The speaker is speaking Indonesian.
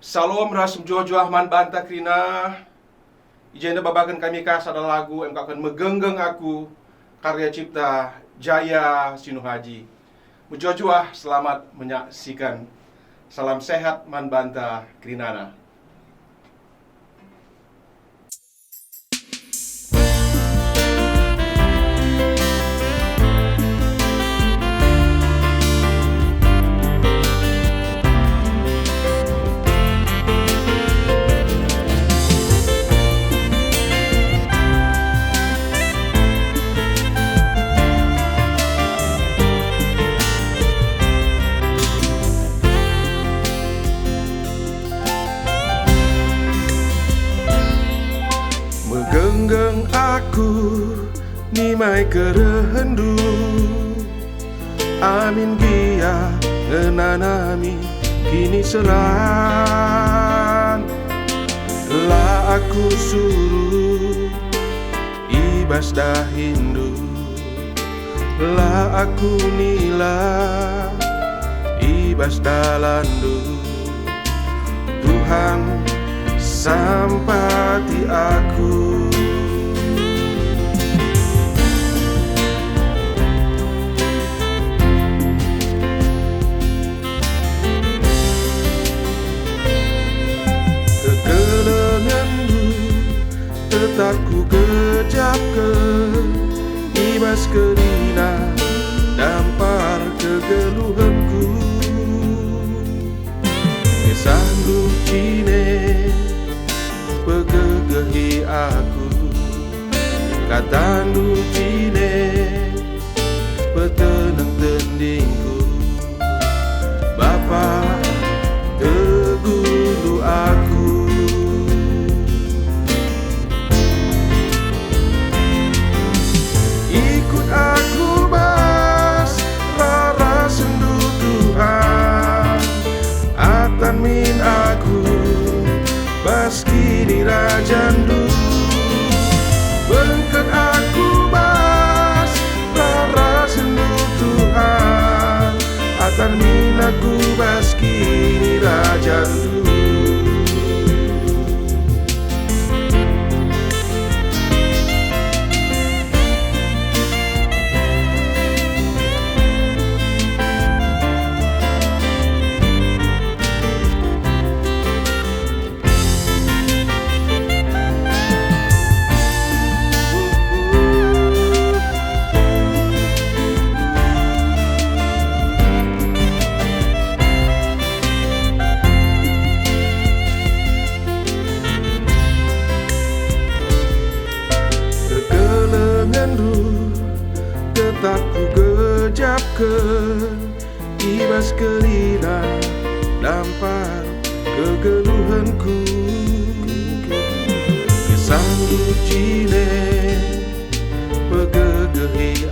Salom rasum jua-jua man banta krina. Ijenda babakan kami kas ada lagu yang akan megenggeng aku karya cipta Jaya Sinuhaji. Mujua-jua selamat menyaksikan. Salam sehat man banta krinana. Megenggeng aku nimai kerehendu amin gia ngenanami kini selan lah aku suruh ibas dah Hindu lah aku nila ibas dalandu Tuhan sampati aku kegelenganku tetap ku kejapkan ibas kerina dampar kegeluhanku kesanggup cine pegegehi aku katandu cine petenang tendingku Bapa tegulu aku ikut aku bas lara sendu Tuhan atan min aku bas kini rajandu bengket aku bas lara sendu Tuhan atan min aku bas kini rajandu tetap ku kejapkan ibas kerina dampar kegeluhanku kesanggup cine pegegehi